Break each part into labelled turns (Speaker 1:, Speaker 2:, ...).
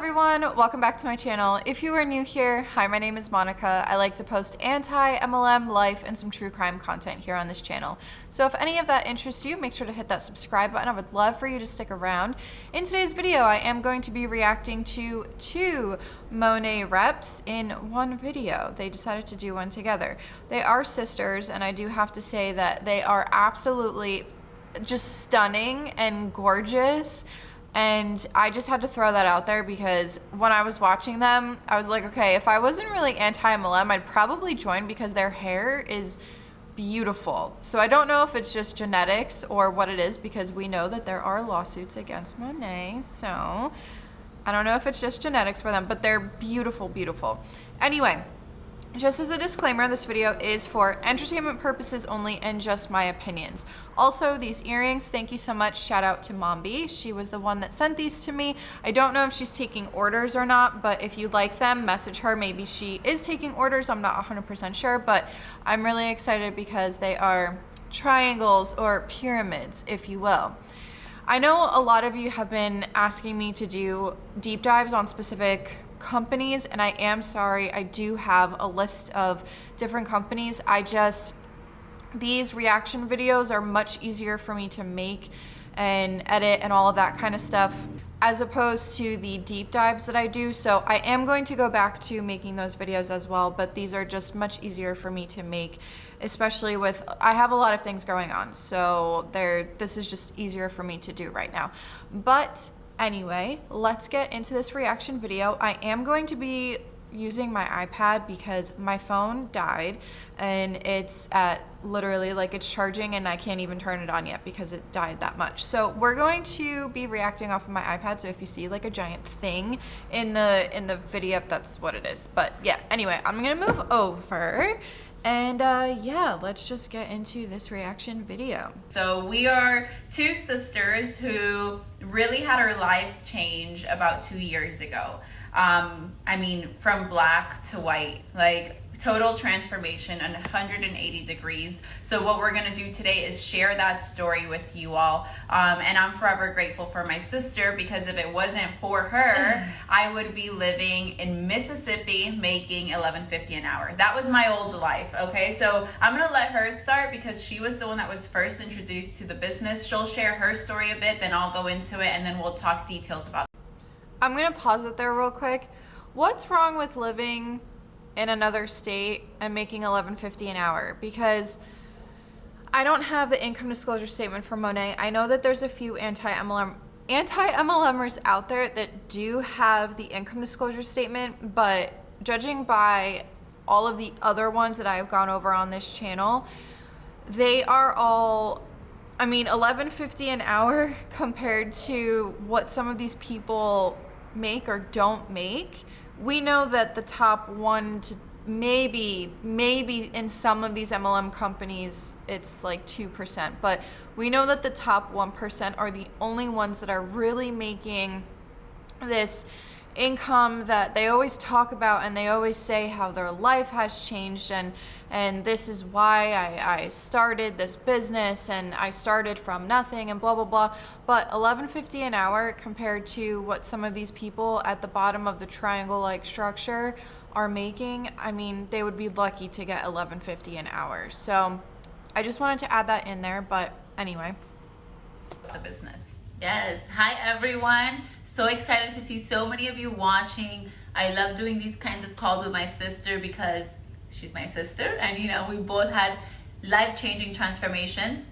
Speaker 1: everyone, welcome back to my channel. If you are new here, hi, my name is Monica. I like to post anti-MLM, life, and some true crime content here on this channel. So if any of that interests you, make sure to hit that subscribe button. I would love for you to stick around. In today's video, I am going to be reacting to two Monat Reps in one video. They decided to do one together. They are sisters, and I do have to say that they are absolutely just stunning and gorgeous. And I just had to throw that out there because when I was watching them, I was like, okay, if I wasn't really anti-MLM, I'd probably join because their hair is beautiful. So I don't know if it's just genetics or what it is, because we know that there are lawsuits against Monat. So I don't know if it's just genetics for them, but they're beautiful, beautiful. Anyway, just as a disclaimer, this video is for entertainment purposes only and just my opinions. Also, these earrings, thank you so much. Shout out to Mombi. She was the one that sent these to me. I don't know if she's taking orders or not, but if you like them, message her. Maybe she is taking orders. I'm not 100% sure, but I'm really excited because they are triangles or pyramids, if you will. I know a lot of you have been asking me to do deep dives on specific companies, and I am sorry, I do have a list of different companies. These reaction videos are much easier for me to make and edit and all of that kind of stuff as opposed to the deep dives that I do. So I am going to go back to making those videos as well, but these are just much easier for me to make, especially with, I have a lot of things going on, so this is just easier for me to do right now. But anyway, let's get into this reaction video. I am going to be using my iPad because my phone died and it's at literally, like, it's charging and I can't even turn it on yet because it died that much. So we're going to be reacting off of my iPad. So if you see like a giant thing in the video, that's what it is. But yeah, anyway, I'm gonna move over. And yeah, let's just get into this reaction video.
Speaker 2: So we are two sisters who really had our lives change about 2 years ago. I mean, from black to white, like total transformation on 180 degrees. So what we're gonna do today is share that story with you all. And I'm forever grateful for my sister, because if it wasn't for her, I would be living in Mississippi making $11.50 an hour. That was my old life, okay? So I'm gonna let her start because she was the one that was first introduced to the business. She'll share her story a bit, then I'll go into it, and then we'll talk details about it.
Speaker 1: I'm gonna pause it there real quick. What's wrong with living in another state and making $11.50 an hour? Because I don't have the income disclosure statement for Monat. I know that there's a few anti-MLMers out there that do have the income disclosure statement, but judging by all of the other ones that I've gone over on this channel, they are all, I mean, $11.50 an hour compared to what some of these people make or don't make. We know that the top 1 to maybe in some of these MLM companies it's like 2%, but we know that the top 1% are the only ones that are really making this income that they always talk about, and they always say how their life has changed, and this is why I started this business and I started from nothing and blah blah blah. But $11.50 an hour compared to what some of these people at the bottom of the triangle like structure are making, I mean, they would be lucky to get $11.50 an hour. So I just wanted to add that in there. But anyway,
Speaker 2: The business. Yes. Hi everyone. So excited to see so many of you watching. I love doing these kinds of calls with my sister because she's my sister, and you know, we both had life-changing transformations.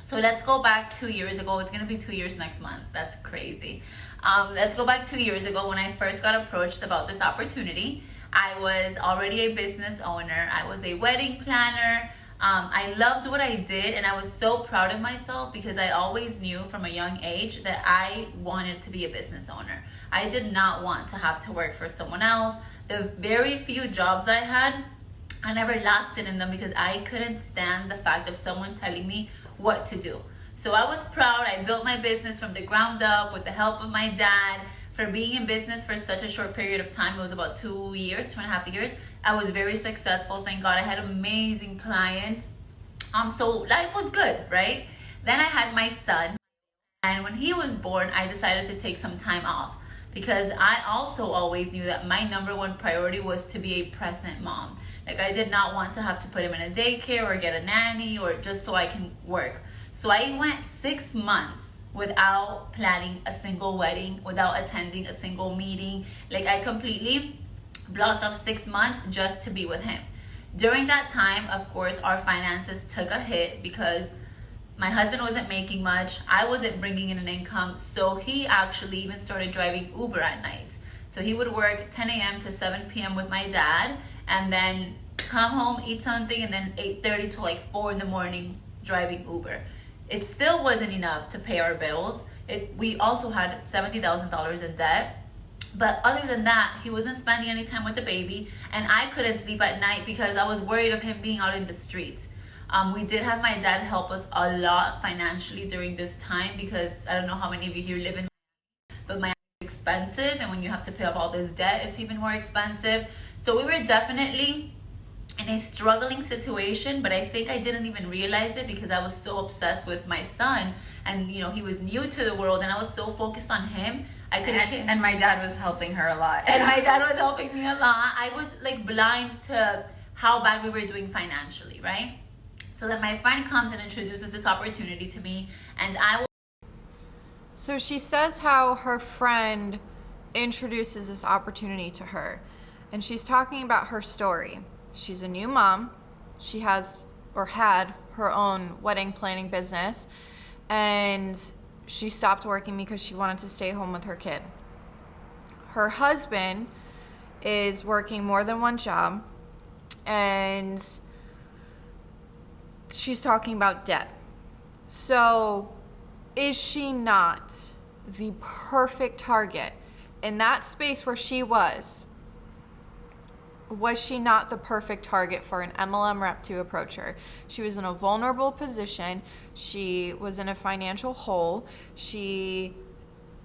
Speaker 2: So let's go back 2 years ago. It's gonna be 2 years next month. That's crazy. Let's go back 2 years ago when I first got approached about this opportunity. I was already a business owner. I was a wedding planner. I loved what I did, and I was so proud of myself because I always knew from a young age that I wanted to be a business owner. I did not want to have to work for someone else. The very few jobs I had, I never lasted in them because I couldn't stand the fact of someone telling me what to do. So I was proud. I built my business from the ground up with the help of my dad. For being in business for such a short period of time, it was about 2 years, 2.5 years. I was very successful, thank God. I had amazing clients. So life was good, right? Then I had my son, and when he was born, I decided to take some time off. because I also always knew that my number one priority was to be a present mom. Like, I did not want to have to put him in a daycare or get a nanny or just so I can work. So I went 6 months without planning a single wedding, without attending a single meeting. Like, I completely blocked off 6 months just to be with him. During that time, of course, our finances took a hit because my husband wasn't making much. I wasn't bringing in an income. So he actually even started driving Uber at night. So he would work 10 a.m. to 7 p.m. with my dad and then come home, eat something, and then 8:30 to like 4 in the morning driving Uber. It still wasn't enough to pay our bills. We also had $70,000 in debt. But other than that, he wasn't spending any time with the baby, and I couldn't sleep at night because I was worried of him being out in the streets. We did have my dad help us a lot financially during this time because I don't know how many of you here live in Miami, but Miami is expensive, and when you have to pay off all this debt, it's even more expensive. So we were definitely in a struggling situation, but I think I didn't even realize it because I was so obsessed with my son, and you know, he was new to the world, and I was so focused on him.
Speaker 1: And my dad was helping her a lot.
Speaker 2: And my dad was helping me a lot. I was like blind to how bad we were doing financially, right? So then my friend comes and introduces this opportunity to me, and
Speaker 1: So she says how her friend introduces this opportunity to her, and she's talking about her story. She's a new mom. She has or had her own wedding planning business, and she stopped working because she wanted to stay home with her kid. Her husband is working more than one job, and she's talking about debt. So is she not the perfect target in that space where she was she not the perfect target for an MLM rep to approach her? She was in a vulnerable position. She was in a financial hole. She,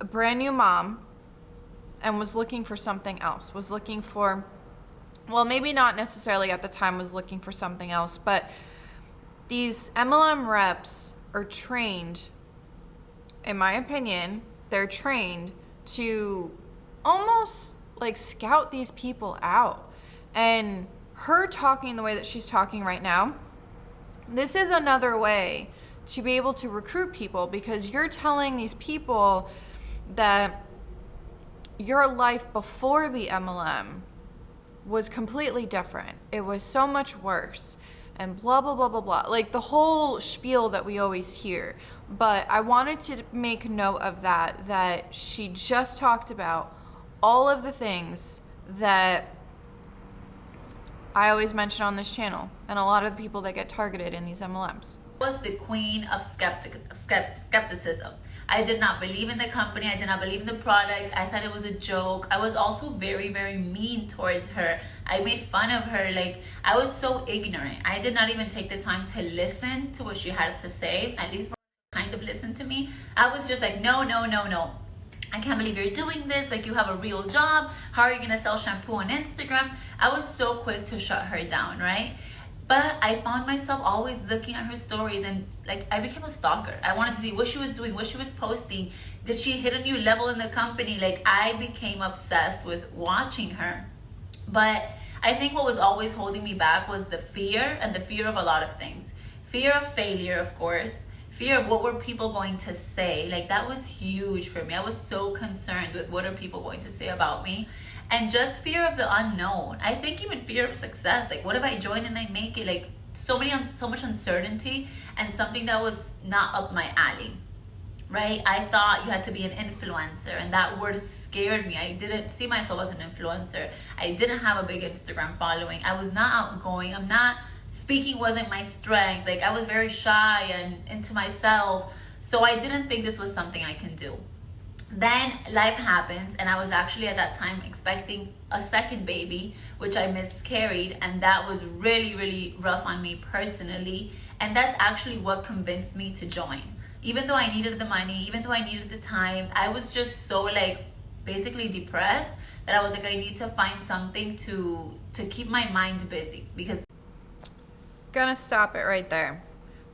Speaker 1: a brand new mom, and was looking for something else. Was looking for, well, maybe not necessarily at the time was looking for something else, but these MLM reps are trained, in my opinion, they're trained to almost like scout these people out. And her talking the way that she's talking right now, this is another way to be able to recruit people, because you're telling these people that your life before the MLM was completely different. It was so much worse and blah, blah, blah, blah, blah. Like the whole spiel that we always hear. But I wanted to make note of that she just talked about all of the things that I always mention on this channel, and a lot of the people that get targeted in these MLMs.
Speaker 2: Was the queen of skepticism. I did not believe in the company. I did not believe in the product. I thought it was a joke. I was also very, very mean towards her. I made fun of her. Like, I was so ignorant. I did not even take the time to listen to what she had to say, at least kind of listen to me. I was just like, no, no, no, no. I can't believe you're doing this. Like, you have a real job. How are you going to sell shampoo on Instagram? I was so quick to shut her down, right? But I found myself always looking at her stories, and like, I became a stalker. I wanted to see what she was doing, what she was posting. Did she hit a new level in the company? Like, I became obsessed with watching her. But I think what was always holding me back was the fear, and the fear of a lot of things. Fear of failure, of course. Fear of what were people going to say. Like, that was huge for me. I was so concerned with what are people going to say about me. And just fear of the unknown. I think even fear of success. Like, what if I join and I make it? Like, so much uncertainty, and something that was not up my alley, right? I thought you had to be an influencer, and that word scared me. I didn't see myself as an influencer. I didn't have a big Instagram following. I was not outgoing. Speaking wasn't my strength. Like, I was very shy and into myself. So I didn't think this was something I can do. Then life happens, and I was actually at that time expecting a second baby, which I miscarried, and that was really, really rough on me personally. And that's actually what convinced me to join. Even though I needed the money, even though I needed the time, I was just so like basically depressed that I was like, I need to find something to keep my mind busy. Because
Speaker 1: gonna stop it right there.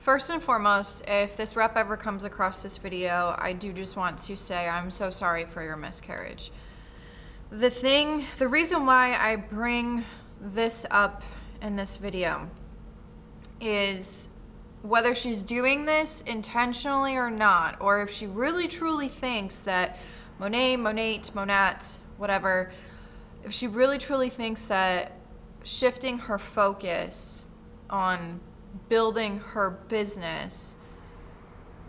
Speaker 1: First and foremost, if this rep ever comes across this video, I do just want to say I'm so sorry for your miscarriage. The reason why I bring this up in this video is whether she's doing this intentionally or not, or if she really truly thinks that Monat, whatever, if she really truly thinks that shifting her focus on building her business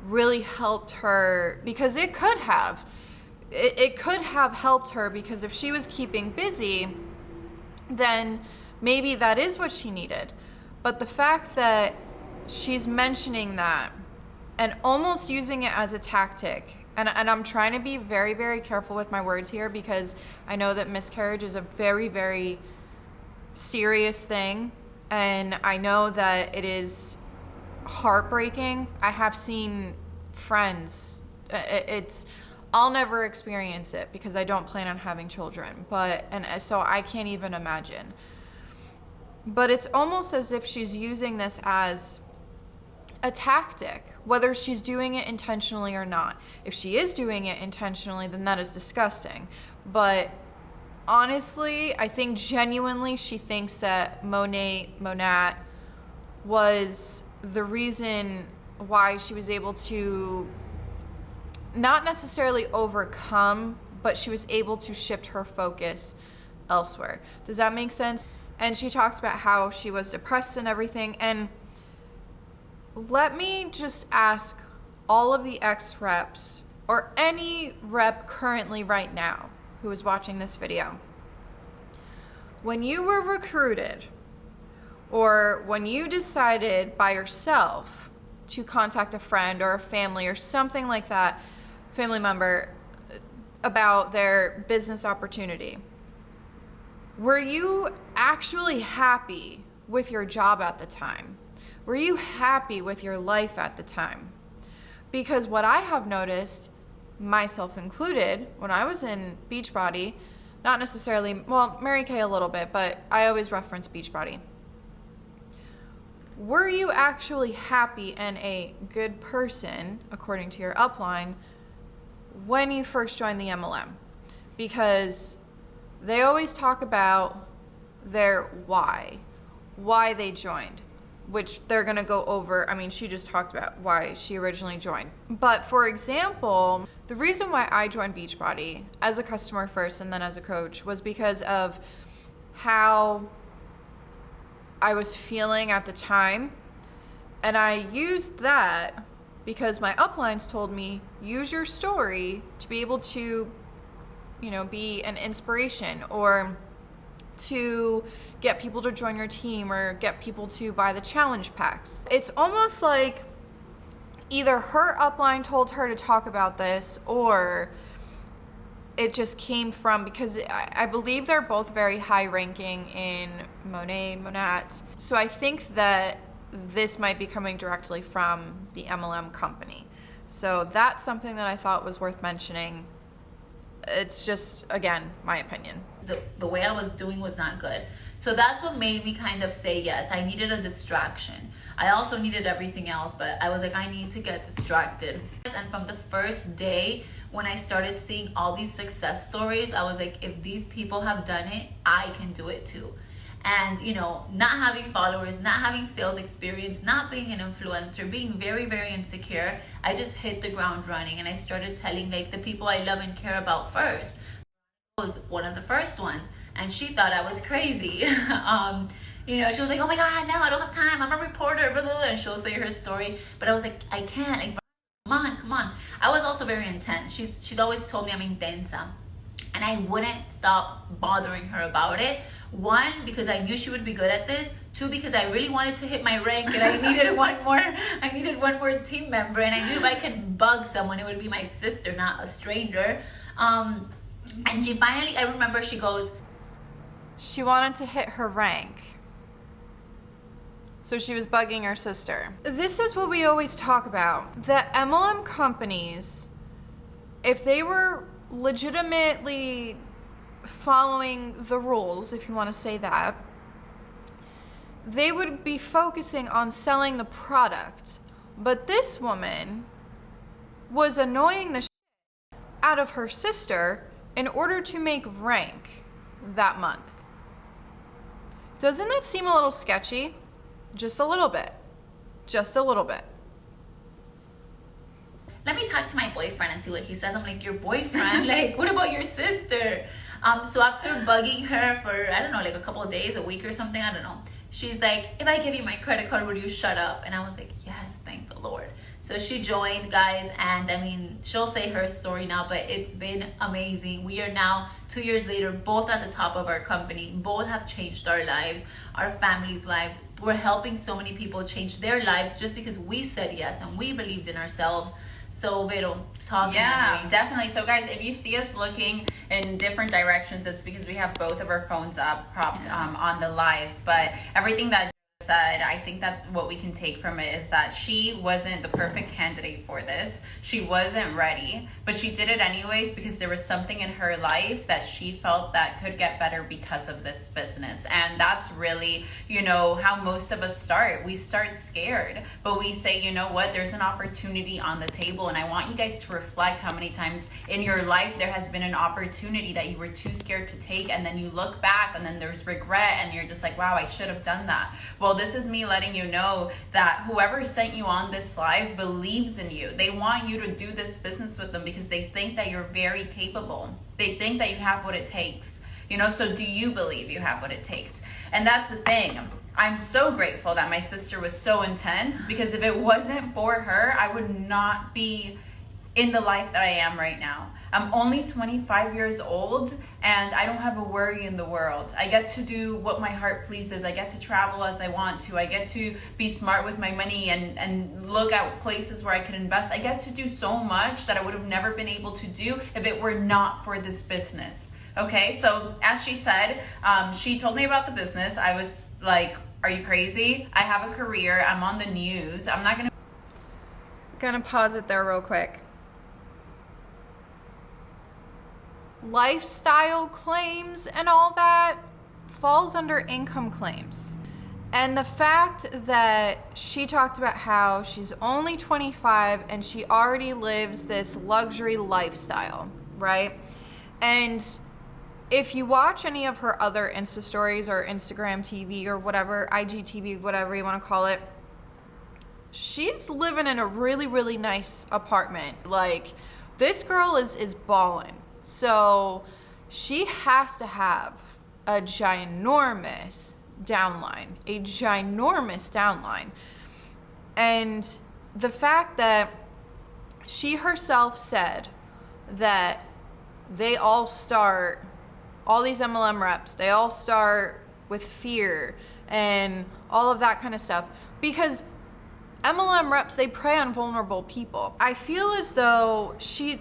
Speaker 1: really helped her, because it could have. It could have helped her, because if she was keeping busy, then maybe that is what she needed. But the fact that she's mentioning that and almost using it as a tactic, and I'm trying to be very, very careful with my words here, because I know that miscarriage is a very, very serious thing, and I know that it is heartbreaking. I have seen friends, I'll never experience it because I don't plan on having children, so I can't even imagine. But it's almost as if she's using this as a tactic, whether she's doing it intentionally or not. If she is doing it intentionally, then that is disgusting. But honestly, I think genuinely she thinks that Monat was the reason why she was able to not necessarily overcome, but she was able to shift her focus elsewhere. Does that make sense? And she talks about how she was depressed and everything. And let me just ask all of the ex-reps, or any rep currently right now who is watching this video, when you were recruited, or when you decided by yourself to contact a friend or a family or something like that, family member, about their business opportunity, were you actually happy with your job at the time? Were you happy with your life at the time? Because what I have noticed, myself included, when I was in Beachbody, not necessarily, well, Mary Kay a little bit, but I always reference Beachbody. Were you actually happy and a good person, according to your upline, when you first joined the MLM? Because they always talk about their why they joined, which they're gonna go over. I mean, she just talked about why she originally joined. But for example, the reason why I joined Beachbody as a customer first and then as a coach was because of how I was feeling at the time. And I used that because my uplines told me, use your story to be able to, be an inspiration, or to get people to join your team, or get people to buy the challenge packs. It's almost like either her upline told her to talk about this, or it just came from, because I believe they're both very high ranking in Monat. So I think that this might be coming directly from the MLM company. So that's something that I thought was worth mentioning. It's just, again, my opinion.
Speaker 2: The way I was doing was not good. So that's what made me kind of say yes. I needed a distraction. I also needed everything else, but I was like, I need to get distracted. And from the first day, when I started seeing all these success stories, I was like, if these people have done it, I can do it too. And not having followers, not having sales experience, not being an influencer, being very, very insecure, I just hit the ground running, and I started telling the people I love and care about first. I was one of the first ones, and she thought I was crazy. She was like, oh my God, no, I don't have time, I'm a reporter, blah, blah, blah. And she'll say her story, but I was like, I can't, come on. I was also very intense. She's always told me I'm intensa, and I wouldn't stop bothering her about it. One, because I knew she would be good at this. Two, because I really wanted to hit my rank, and I needed one more team member, and I knew if I could bug someone, it would be my sister, not a stranger. And she finally, I remember she goes,
Speaker 1: she wanted to hit her rank. So she was bugging her sister. This is what we always talk about. The MLM companies, if they were legitimately following the rules, if you want to say that, they would be focusing on selling the product. But this woman was annoying the shit out of her sister in order to make rank that month. Doesn't that seem a little sketchy? Just a little bit. Just a little bit.
Speaker 2: Let me talk to my boyfriend and see what he says. I'm like, your boyfriend? Like, what about your sister? So after bugging her for, I don't know, like a couple of days, a week or something, I don't know. She's like, if I give you my credit card, would you shut up? And I was like, yes, thank the Lord. So she joined, guys, and I mean, she'll say her story now, but it's been amazing. We are now 2 years later, both at the top of our company. Both have changed our lives, our families' lives. We're helping so many people change their lives just because we said yes and we believed in ourselves. So, Vero, talk.
Speaker 3: Yeah, definitely. So, guys, if you see us looking in different directions, it's because we have both of our phones up, propped on the live. But everything that said, I think that what we can take from it is that she wasn't the perfect candidate for this. She wasn't ready, but she did it anyways because there was something in her life that she felt that could get better because of this business. And that's really, you know, how most of us start. We start scared, but we say, you know what, there's an opportunity on the table. And I want you guys to reflect how many times in your life there has been an opportunity that you were too scared to take, and then you look back and then there's regret and you're just like, wow, I should have done that. Well, this is me letting you know that whoever sent you on this live believes in you. They want you to do this business with them because they think that you're very capable. They think that you have what it takes. You know, so do you believe you have what it takes? And that's the thing. I'm so grateful that my sister was so intense, because if it wasn't for her, I would not be in the life that I am right now. I'm only 25 years old and I don't have a worry in the world. I get to do what my heart pleases. I get to travel as I want to. I get to be smart with my money and look at places where I could invest. I get to do so much that I would have never been able to do if it were not for this business. Okay, so as she said, she told me about the business. I was like, are you crazy? I have a career. I'm on the news. I'm not
Speaker 1: Gonna pause it there real quick. Lifestyle claims and all that falls under income claims. And the fact that she talked about how she's only 25 and she already lives this luxury lifestyle, right? And if you watch any of her other Insta stories or Instagram TV or whatever, IGTV, whatever you want to call it, she's living in a really, really nice apartment. Like, this girl is ballin'. So she has to have a ginormous downline, And the fact that she herself said that they all start, all these MLM reps, they all start with fear and all of that kind of stuff, because MLM reps, they prey on vulnerable people. I feel as though she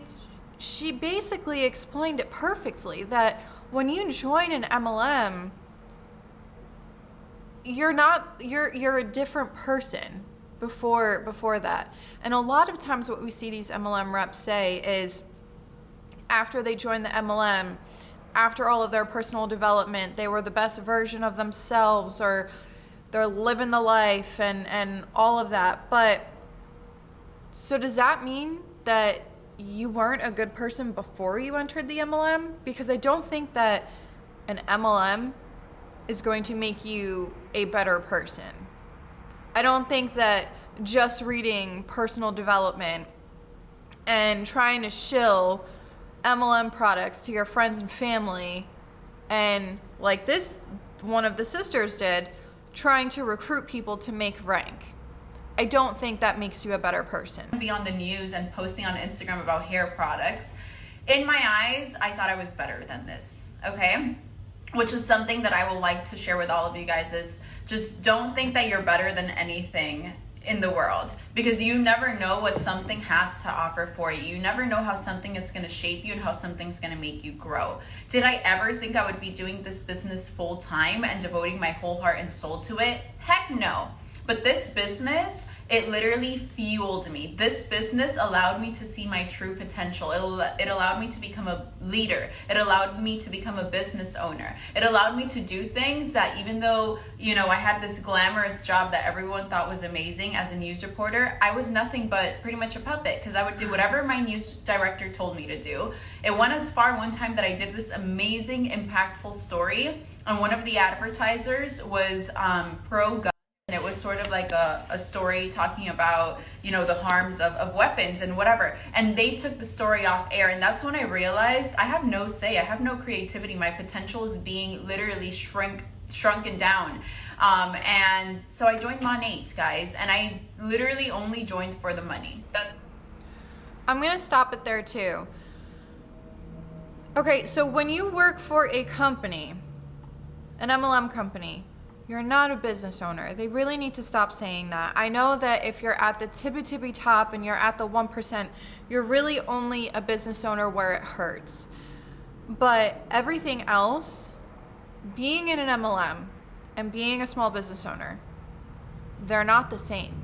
Speaker 1: basically explained it perfectly, that when you join an MLM, you're a different person before that. And a lot of times what we see these MLM reps say is, after they join the MLM, after all of their personal development, they were the best version of themselves, or they're living the life and all of that. But so does that mean that you weren't a good person before you entered the MLM? Because I don't think that an MLM is going to make you a better person. I don't think that just reading personal development and trying to shill MLM products to your friends and family, and like this one of the sisters did, trying to recruit people to make rank, I don't think that makes you a better person.
Speaker 3: be on the news and posting on Instagram about hair products. In my eyes, I thought I was better than this, okay? Which is something that I would like to share with all of you guys, is just don't think that you're better than anything in the world, because you never know what something has to offer for you. You never know how something is going to shape you and how something's going to make you grow. Did I ever think I would be doing this business full time and devoting my whole heart and soul to it? Heck no. But this business it literally fueled me. This business allowed me to see my true potential. It allowed me to become a leader. It allowed me to become a business owner. It allowed me to do things that, even though, you know, I had this glamorous job that everyone thought was amazing as a news reporter, I was nothing but pretty much a puppet, because I would do whatever my news director told me to do. It went as far one time that I did this amazing, impactful story, and one of the advertisers was pro-gun. And it was sort of like a story talking about, you know, the harms of weapons and whatever. And they took the story off air. And that's when I realized I have no say. I have no creativity. My potential is being literally shrunken down. And so I joined Monat, guys. And I literally only joined for the money.
Speaker 1: I'm going to stop it there too. Okay, so when you work for a company, an MLM company, you're not a business owner. They really need to stop saying that. I know that if you're at the tippy top and you're at the 1%, you're really only a business owner where it hurts. But everything else, being in an MLM and being a small business owner, they're not the same.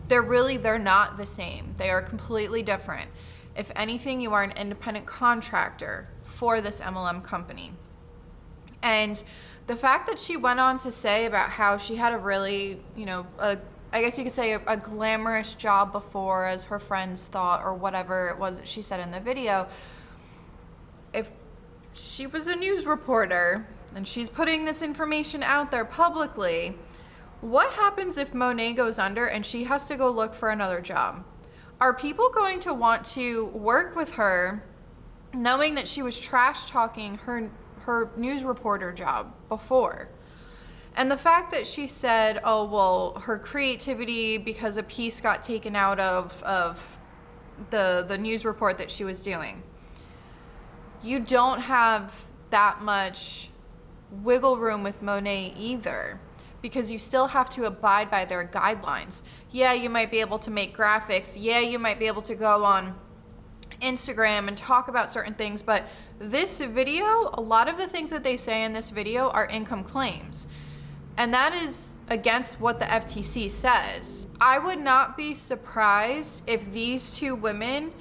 Speaker 1: They're not the same. They are completely different. If anything, you are an independent contractor for this MLM company. And the fact that she went on to say about how she had a really, you know, I guess you could say a glamorous job before, as her friends thought, or whatever it was that she said in the video. If she was a news reporter and she's putting this information out there publicly, what happens if Monat goes under and she has to go look for another job? Are people going to want to work with her knowing that she was trash talking her news reporter job before? And the fact that she said, oh, well, her creativity, because a piece got taken out of the news report that she was doing. You don't have that much wiggle room with Monat either, because you still have to abide by their guidelines. Yeah, you might be able to make graphics. Yeah, you might be able to go on Instagram and talk about certain things, but this video, a lot of the things that they say in this video are income claims. And that is against what the FTC says. I would not be surprised if these two women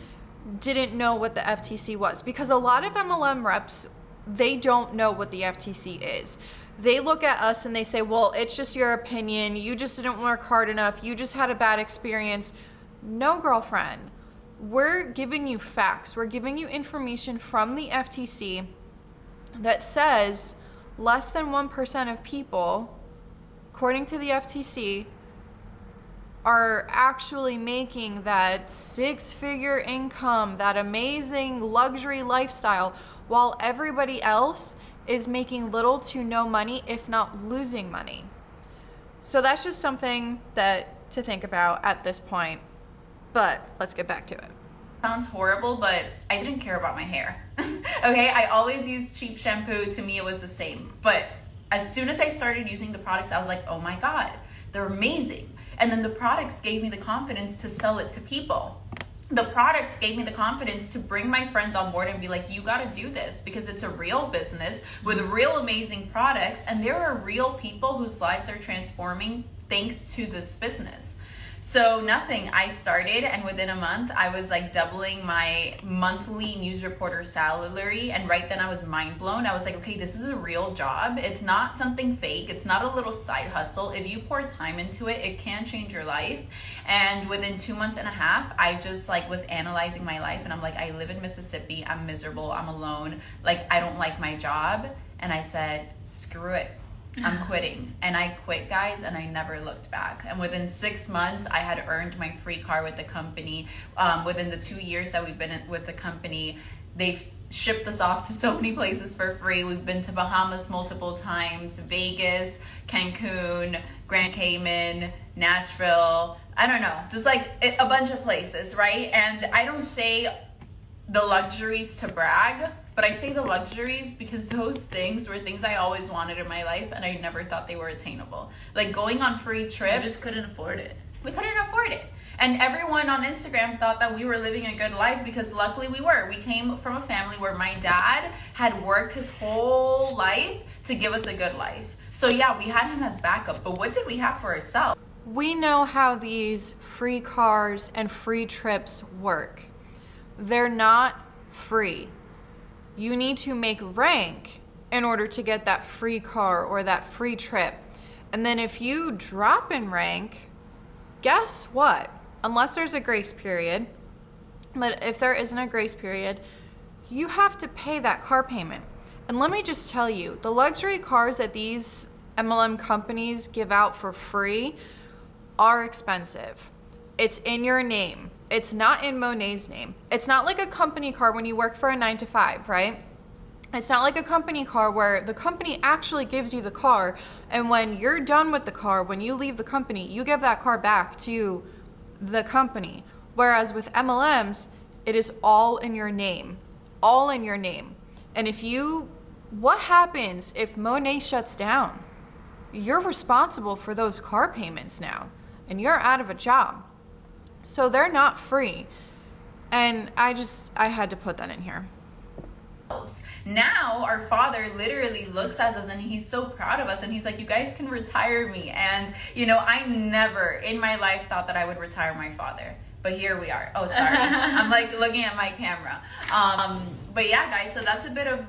Speaker 1: didn't know what the FTC was, because a lot of MLM reps, they don't know what the FTC is. They look at us and they say, well, it's just your opinion. You just didn't work hard enough. You just had a bad experience. No, girlfriend. We're giving you facts. We're giving you information from the FTC that says less than 1% of people, according to the FTC, are actually making that six-figure income, that amazing luxury lifestyle, while everybody else is making little to no money, if not losing money. So that's just something to think about at this point. But let's get back to it.
Speaker 3: Sounds horrible, but I didn't care about my hair. Okay, I always used cheap shampoo. To me, it was the same. But as soon as I started using the products, I was like, oh my God, they're amazing. And then the products gave me the confidence to sell it to people. The products gave me the confidence to bring my friends on board and be like, you got to do this, because it's a real business with real amazing products. And there are real people whose lives are transforming thanks to this business. So nothing, I started, and within a month I was like doubling my monthly news reporter salary. And right then I was mind blown. I was like, okay, this is a real job. It's not something fake. It's not a little side hustle. If you pour time into it, it can change your life. And within 2.5 months, I just like was analyzing my life, and I'm like, I live in Mississippi. I'm miserable. I'm alone. Like, I don't like my job. And I said, screw it. I'm quitting. And I quit, guys, and I never looked back. And within 6 months, I had earned my free car with the company. Within the 2 years that we've been with the company, they've shipped us off to so many places for free. We've been to Bahamas multiple times, Vegas, Cancun, Grand Cayman, Nashville. I don't know, just like a bunch of places, right? And I don't say the luxuries to brag, but I say the luxuries because those things were things I always wanted in my life, and I never thought they were attainable. Like going on free trips.
Speaker 2: We just couldn't afford it.
Speaker 3: We couldn't afford it. And everyone on Instagram thought that we were living a good life, because luckily we were. We came from a family where my dad had worked his whole life to give us a good life. So yeah, we had him as backup, but what did we have for ourselves?
Speaker 1: we know how these free cars and free trips work. They're not free. You need to make rank in order to get that free car or that free trip. And then if you drop in rank, guess what? Unless there's a grace period, but if there isn't a grace period, you have to pay that car payment. And let me just tell you, the luxury cars that these MLM companies give out for free are expensive. It's in your name. It's not in Monat's name. It's not like a company car when you work for a 9-to-5, right? It's not like a company car where the company actually gives you the car, and when you're done with the car, when you leave the company, you give that car back to the company. Whereas with MLMs, it is all in your name. All in your name. And what happens if Monat shuts down? You're responsible for those car payments now, and you're out of a job. So they're not free. And I had to put that in here.
Speaker 3: Now our father literally looks at us and he's so proud of us, and he's like, you guys can retire me. And I never in my life thought that I would retire my father, but here we are. Oh, sorry. I'm like looking at my camera. But yeah, guys, so that's a bit of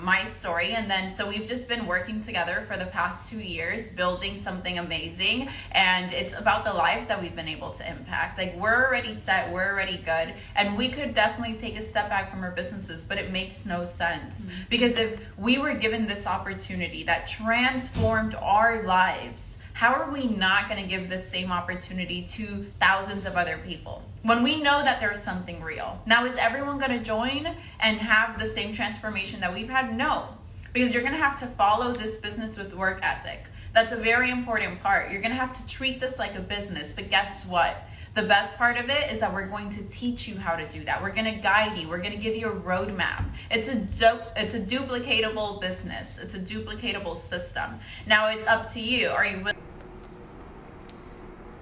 Speaker 3: my story. And then so we've just been working together for the past 2 years, building something amazing. And it's about the lives that we've been able to impact. Like, we're already set, we're already good. And we could definitely take a step back from our businesses, but it makes no sense. Mm-hmm. Because if we were given this opportunity that transformed our lives, how are we not going to give this same opportunity to thousands of other people when we know that there's something real? Now, is everyone going to join and have the same transformation that we've had? No, because you're going to have to follow this business with work ethic. That's a very important part. You're going to have to treat this like a business. But guess what? The best part of it is that we're going to teach you how to do that. We're going to guide you. We're going to give you a roadmap. It's a duplicatable business. It's a duplicatable system. Now it's up to you. Are you willing?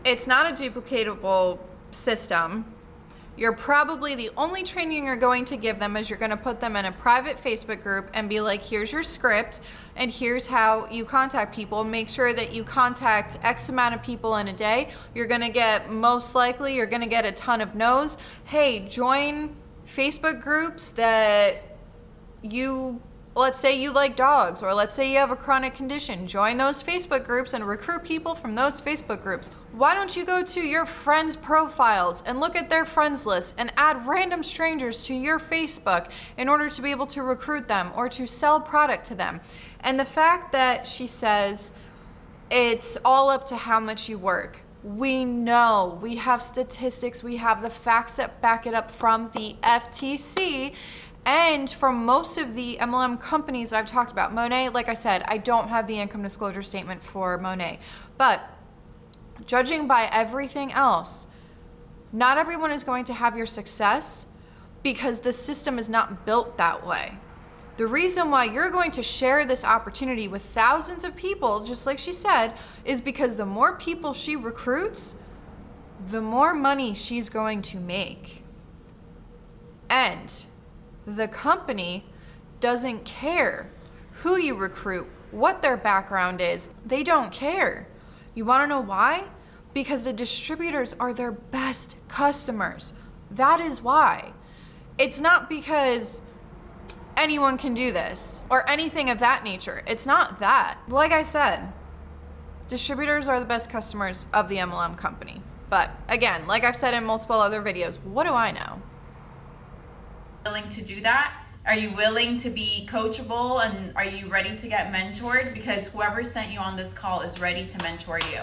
Speaker 1: It's not a duplicatable system. You're probably the only training you're going to give them is you're going to put them in a private Facebook group and be like, here's your script and here's how you contact people. Make sure that you contact X amount of people in a day. You're going to get, most likely, you're going to get a ton of no's. Hey, join Facebook groups that let's say you like dogs, or let's say you have a chronic condition. Join those Facebook groups and recruit people from those Facebook groups. Why don't you go to your friends' profiles and look at their friends list and add random strangers to your Facebook in order to be able to recruit them or to sell product to them? And the fact that she says it's all up to how much you work. We know, we have statistics, we have the facts that back it up from the FTC. And from most of the MLM companies that I've talked about, Monat, like I said, I don't have the income disclosure statement for Monat. But judging by everything else, not everyone is going to have your success because the system is not built that way. The reason why you're going to share this opportunity with thousands of people, just like she said, is because the more people she recruits, the more money she's going to make. And the company doesn't care who you recruit, what their background is. They don't care. You want to know why? Because the distributors are their best customers. That is why. It's not because anyone can do this or anything of that nature. It's not that. Like I said, distributors are the best customers of the MLM company. But again, like I've said in multiple other videos, what do I know?
Speaker 3: Willing to do that? Are you willing to be coachable, and are you ready to get mentored? Because whoever sent you on this call is ready to mentor you.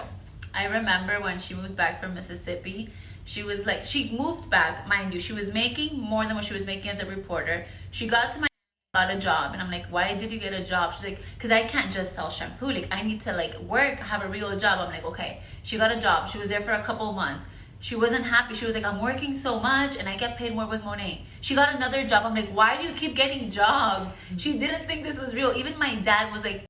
Speaker 2: I remember when she moved back from Mississippi, she was like, she moved back, mind you, she was making more than what she was making as a reporter. She got to my got a job, and I'm like, why did you get a job? She's like, because I can't just sell shampoo, like I need to like work, have a real job. I'm like, okay. She got a job. She was there for a couple of months. She wasn't happy. She was like, I'm working so much and I get paid more with Monat. She got another job. I'm like, why do you keep getting jobs? She didn't think this was real. Even my dad was like,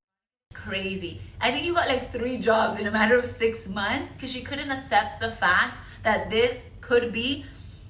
Speaker 2: crazy. I think you got like 3 jobs in a matter of 6 months, because she couldn't accept the fact that this could be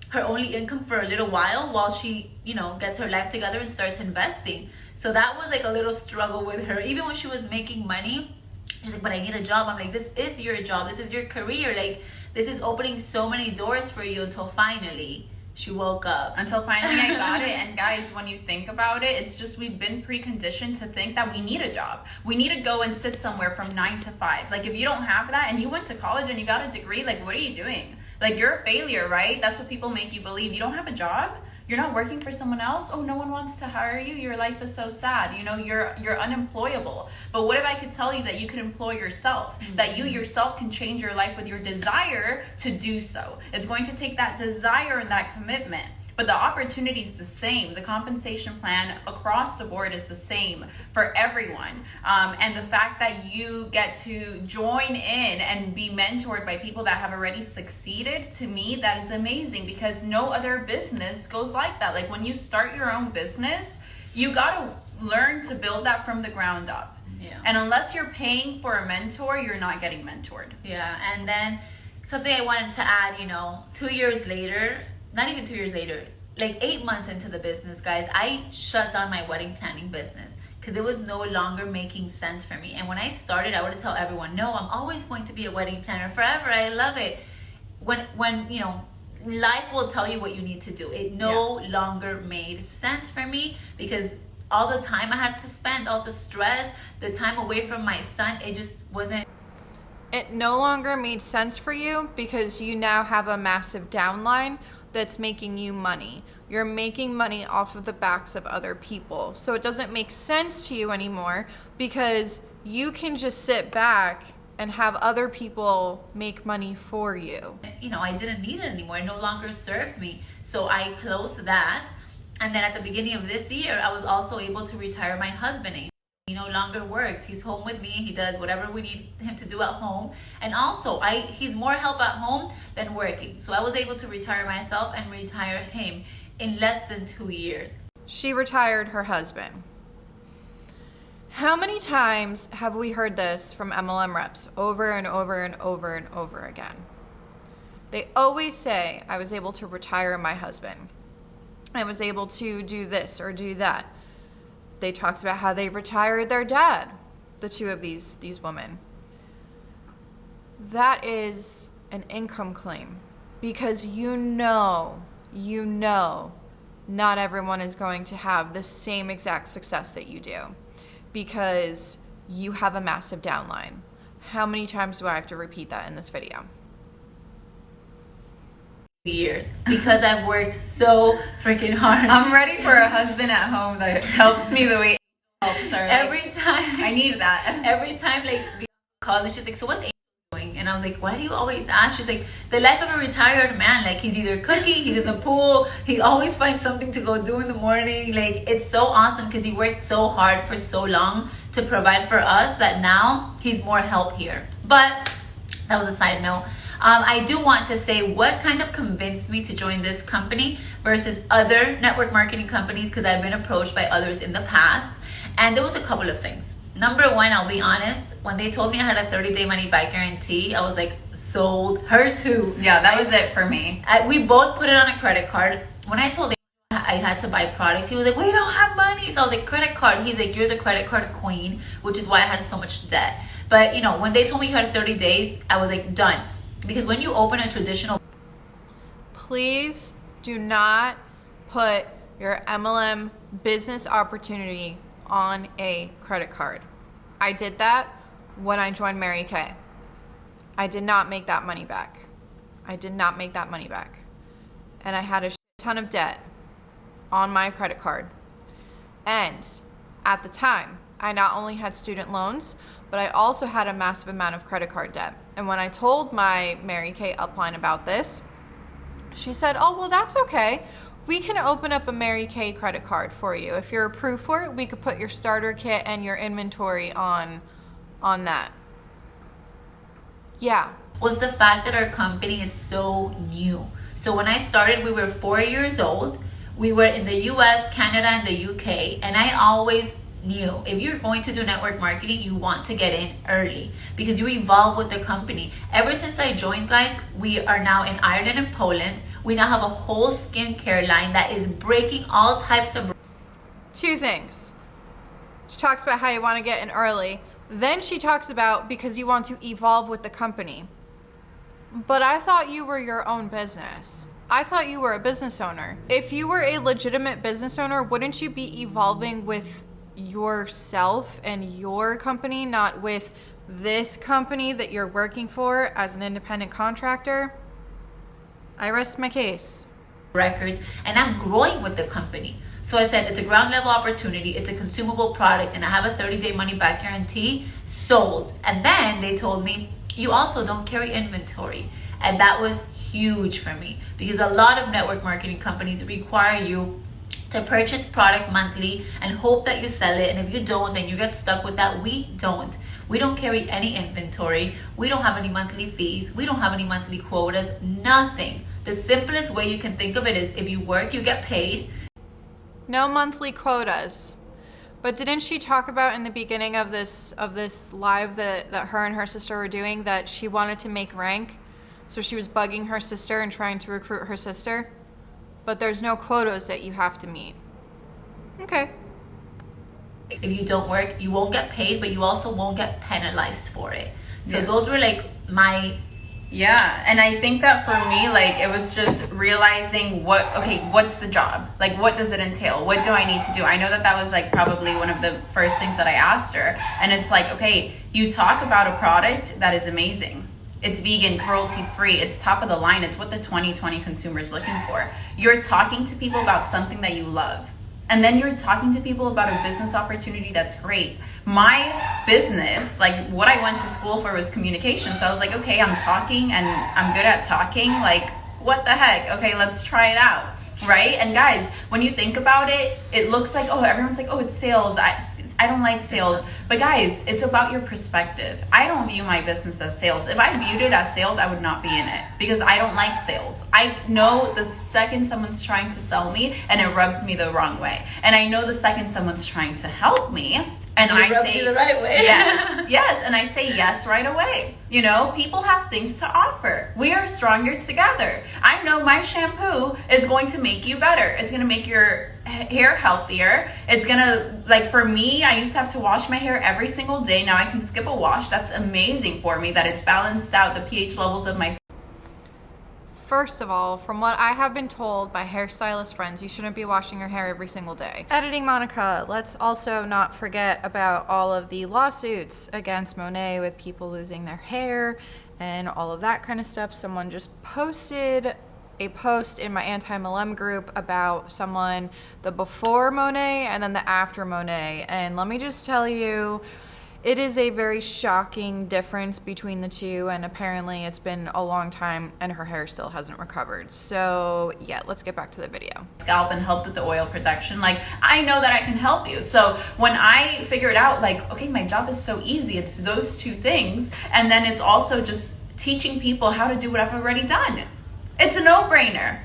Speaker 2: her only income for a little while she, gets her life together and starts investing. So that was like a little struggle with her. Even when she was making money, She's like, but I need a job. I'm like, this is your job. This is your career. Like, this is opening so many doors for you until finally she woke up.
Speaker 3: Until finally I got it. And guys, when you think about it, it's just we've been preconditioned to think that we need a job. We need to go and sit somewhere from 9 to 5. Like, if you don't have that and you went to college and you got a degree, like, what are you doing? Like, you're a failure, right? That's what people make you believe. You don't have a job? You're not working for someone else? Oh, no one wants to hire you? Your life is so sad. You know, you're unemployable. But what if I could tell you that you can employ yourself? That you yourself can change your life with your desire to do so. It's going to take that desire and that commitment. But the opportunity is the same. The compensation plan across the board is the same for everyone. And the fact that you get to join in and be mentored by people that have already succeeded, to me, that is amazing, because no other business goes like that. Like, when you start your own business, you got to learn to build that from the ground up.
Speaker 2: Yeah.
Speaker 3: And unless you're paying for a mentor, you're not getting mentored.
Speaker 2: Yeah. And then something I wanted to add, 2 years later, not even 2 years later, like 8 months into the business, guys, I shut down my wedding planning business because it was no longer making sense for me. And when I started, I would tell everyone, no, I'm always going to be a wedding planner forever. I love it. When life will tell you what you need to do. It no longer made sense for me, because all the time I had to spend, all the stress, the time away from my son, it just wasn't.
Speaker 1: It no longer made sense for you because you now have a massive downline that's making you money. You're making money off of the backs of other people. So it doesn't make sense to you anymore because you can just sit back and have other people make money for you.
Speaker 2: I didn't need it anymore. It no longer served me. So I closed that. And then at the beginning of this year, I was also able to retire my husband. He no longer works. He's home with me. He does whatever we need him to do at home. And also, he's more help at home than working. So I was able to retire myself and retire him in less than 2 years.
Speaker 1: She retired her husband. How many times have we heard this from MLM reps over and over and over and over again? They always say, I was able to retire my husband. I was able to do this or do that. They talked about how they retired their dad, the two of these women. That is an income claim, because you know, not everyone is going to have the same exact success that you do, because you have a massive downline. How many times do I have to repeat that in this video?
Speaker 2: Years, because I've worked so freaking hard.
Speaker 3: I'm ready for a husband at home that helps me the way it helps her.
Speaker 2: Every time
Speaker 3: I need that.
Speaker 2: Every time, like, we call and she's like, so what's A doing? And I was like, why do you always ask? She's like, the life of a retired man. Like, he's either cooking, he's in the pool, he always finds something to go do in the morning. Like, it's so awesome because he worked so hard for so long to provide for us that now he's more help here. But that was a side note. I do want to say what kind of convinced me to join this company versus other network marketing companies, because I've been approached by others in the past. And there was a couple of things. Number one, I'll be honest, when they told me I had a 30-day money back guarantee, I was like, sold. Her too.
Speaker 3: Yeah, that was it for me.
Speaker 2: We both put it on a credit card. When I told him I had to buy products, he was like, we don't have money. So I was like, credit card. He's like, you're the credit card queen, which is why I had so much debt. But when they told me you had 30 days, I was like, done. Because when you open a traditional...
Speaker 1: Please do not put your MLM business opportunity on a credit card. I did that when I joined Mary Kay. I did not make that money back. And I had a ton of debt on my credit card. And at the time, I not only had student loans, but I also had a massive amount of credit card debt. And when I told my Mary Kay upline about this, she said, oh, well, that's okay. We can open up a Mary Kay credit card for you. If you're approved for it, we could put your starter kit and your inventory on that. Yeah.
Speaker 2: Was the fact that our company is so new. So when I started, we were 4 years old. We were in the US, Canada, and the UK. And I always knew if you're going to do network marketing, you want to get in early because you evolve with the company. Ever since I joined, guys, we are now in Ireland and Poland. We now have a whole skincare line that is breaking all types of...
Speaker 1: Two things. She talks about how you want to get in early, Then she talks about because you want to evolve with the company. But I thought you were your own business. I thought you were a business owner. If you were a legitimate business owner, wouldn't you be evolving with yourself and your company, not with this company that you're working for as an independent contractor? I rest my case.
Speaker 2: Records, and I'm growing with the company. So I said, it's a ground level opportunity, it's a consumable product, and I have a 30-day money back guarantee. Sold. And then they told me, you also don't carry inventory. And that was huge for me, because a lot of network marketing companies require you to purchase product monthly and hope that you sell it, and if you don't, then you get stuck with that. We don't carry any inventory. We don't have any monthly fees. We don't have any monthly quotas, nothing. The simplest way you can think of it is, if you work, you get paid.
Speaker 1: No monthly quotas. But didn't she talk about in the beginning of this live that her and her sister were doing, that she wanted to make rank? So she was bugging her sister and trying to recruit her sister? But there's no quotas that you have to meet. Okay.
Speaker 2: If you don't work, you won't get paid, but you also won't get penalized for it. So
Speaker 3: Yeah.
Speaker 2: those were like my...
Speaker 3: Yeah, and I think that for me, like, it was just realizing what's the job? Like, what does it entail? What do I need to do? I know that was like probably one of the first things that I asked her. And it's like, okay, you talk about a product that is amazing. It's vegan, cruelty-free, it's top of the line. It's what the 2020 consumer is looking for. You're talking to people about something that you love. And then you're talking to people about a business opportunity that's great. My business, like what I went to school for, was communication. So I was like, okay, I'm talking and I'm good at talking. Like, what the heck? Okay, let's try it out, right? And guys, when you think about it, it looks like, oh, everyone's like, oh, it's sales. I don't like sales. But guys, it's about your perspective. I don't view my business as sales. If I viewed it as sales, I would not be in it, because I don't like sales. I know the second someone's trying to sell me and it rubs me the wrong way. And I know the second someone's trying to help me and I say
Speaker 2: the right way.
Speaker 3: yes, and I say yes right away. You know, people have things to offer. We are stronger together. I know my shampoo is going to make you better. It's going to make your hair healthier. It's going to, like, for me, I used to have to wash my hair every single day. Now I can skip a wash. That's amazing for me, that it's balanced out the pH levels of my...
Speaker 1: First of all, from what I have been told by hairstylist friends, you shouldn't be washing your hair every single day. Editing Monica, let's also not forget about all of the lawsuits against Monat with people losing their hair and all of that kind of stuff. Someone just posted a post in my anti-MLM group about someone, the before Monat and then the after Monat. And let me just tell you, it is a very shocking difference between the two, and apparently it's been a long time and her hair still hasn't recovered. So yeah, let's get back to the video.
Speaker 3: Scalp and helped with the oil production. Like, I know that I can help you. So when I figured out, like, okay, my job is so easy, it's those two things, and then it's also just teaching people how to do what I've already done. It's a no-brainer.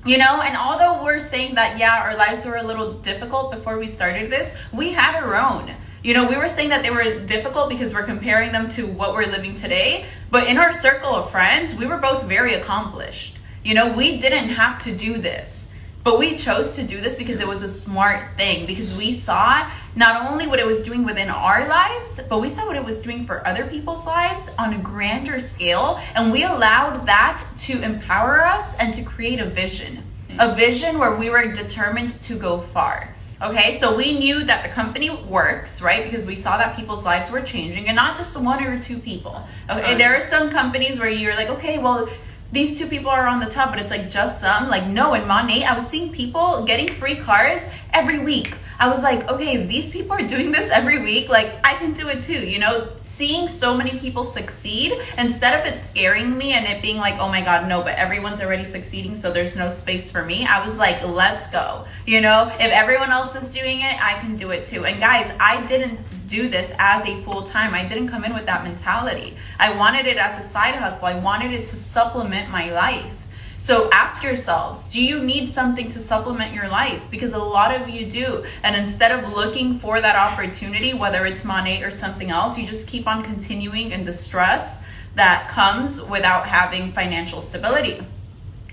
Speaker 3: You know, and although we're saying that, yeah, our lives were a little difficult before we started this, we had our own. You know, we were saying that they were difficult because we're comparing them to what we're living today. But in our circle of friends, we were both very accomplished. You know, we didn't have to do this, but we chose to do this because it was a smart thing, because we saw not only what it was doing within our lives, but we saw what it was doing for other people's lives on a grander scale. And we allowed that to empower us and to create a vision where we were determined to go far. Okay, so we knew that the company works, right? Because we saw that people's lives were changing, and not just one or two people. Okay, there are some companies where you're like, okay, well, these two people are on the top, but it's like just them. Like, no, in Monat, I was seeing people getting free cars every week. I was like, okay, if these people are doing this every week, like, I can do it too. You know, seeing so many people succeed, instead of it scaring me and it being like, oh my God, no, but everyone's already succeeding, so there's no space for me. I was like, let's go. You know, if everyone else is doing it, I can do it too. And guys, I didn't do this as a full-time. I didn't come in with that mentality. I wanted it as a side hustle. I wanted it to supplement my life. So ask yourselves, do you need something to supplement your life? Because a lot of you do. And instead of looking for that opportunity, whether it's Monat or something else, you just keep on continuing in the stress that comes without having financial stability.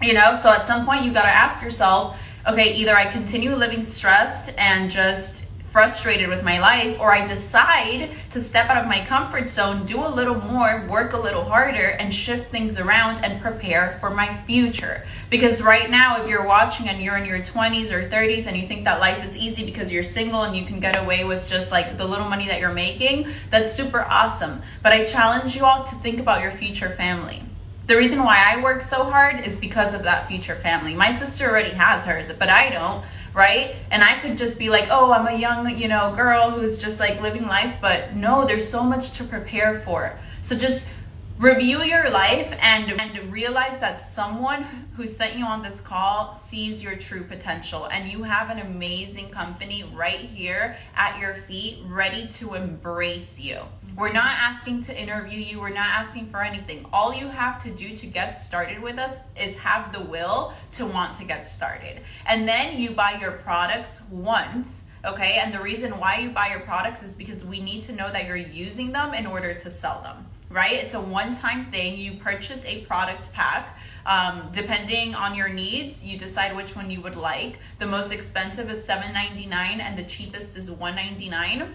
Speaker 3: You know, so at some point you got to ask yourself, okay, either I continue living stressed and just frustrated with my life, or I decide to step out of my comfort zone, do a little more, work a little harder, and shift things around and prepare for my future. Because right now, if you're watching and you're in your 20s or 30s and you think that life is easy because you're single and you can get away with just like the little money that you're making, that's super awesome. But I challenge you all to think about your future family. The reason why I work so hard is because of that future family. My sister already has hers, but I don't, right? And I could just be like, oh, I'm a young, girl who's just like living life. But no, there's so much to prepare for. So just review your life and realize that someone who sent you on this call sees your true potential, and you have an amazing company right here at your feet ready to embrace you. We're not asking to interview you. We're not asking for anything. All you have to do to get started with us is have the will to want to get started. And then you buy your products once, okay? And the reason why you buy your products is because we need to know that you're using them in order to sell them, right? It's a one-time thing. You purchase a product pack. Depending on your needs, you decide which one you would like. The most expensive is $7.99 and the cheapest is $1.99.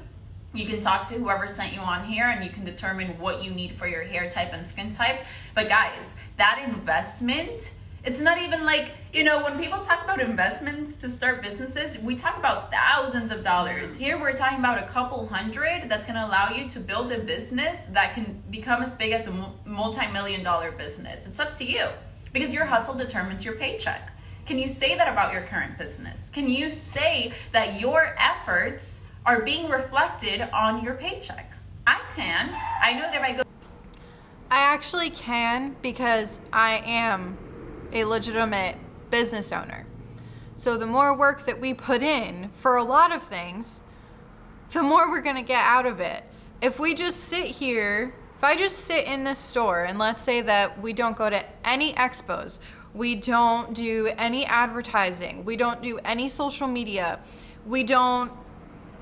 Speaker 3: You can talk to whoever sent you on here and you can determine what you need for your hair type and skin type. But guys, that investment, it's not even like, when people talk about investments to start businesses, we talk about thousands of dollars. Here we're talking about a couple hundred that's going to allow you to build a business that can become as big as a multi-million-dollar business. It's up to you, because your hustle determines your paycheck. Can you say that about your current business? Can you say that your efforts are being reflected on your paycheck? I can. I know that if I go...
Speaker 1: I actually can, because I am a legitimate business owner. So the more work that we put in for a lot of things, the more we're gonna get out of it. If we just sit here, if I just sit in this store and let's say that we don't go to any expos, we don't do any advertising, we don't do any social media,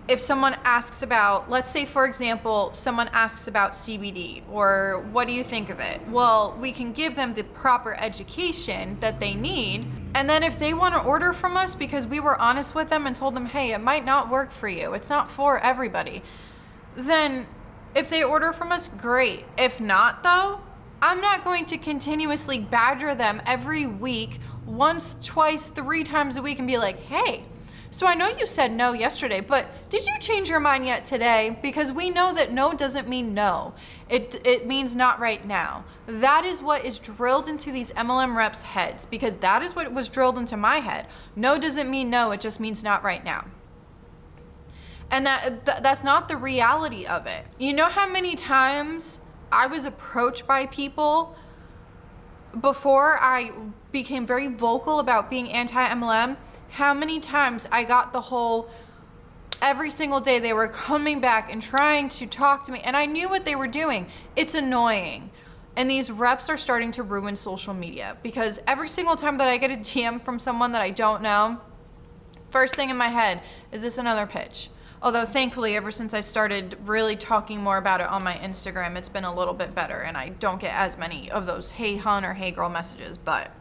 Speaker 1: if someone asks about, let's say for example, someone asks about CBD or what do you think of it? Well, we can give them the proper education that they need. And then if they want to order from us because we were honest with them and told them, hey, it might not work for you, it's not for everybody, then if they order from us, great. If not though, I'm not going to continuously badger them every week, once, twice, 3 times a week and be like, hey, so I know you said no yesterday, but did you change your mind yet today? Because we know that no doesn't mean no. It means not right now. That is what is drilled into these MLM reps' heads, because that is what was drilled into my head. No doesn't mean no, it just means not right now. And that's not the reality of it. You know how many times I was approached by people before I became very vocal about being anti-MLM? How many times I got the whole, every single day they were coming back and trying to talk to me, and I knew what they were doing. It's annoying. And these reps are starting to ruin social media, because every single time that I get a DM from someone that I don't know, first thing in my head, is this another pitch? Although thankfully, ever since I started really talking more about it on my Instagram, it's been a little bit better and I don't get as many of those hey hun or hey girl messages, but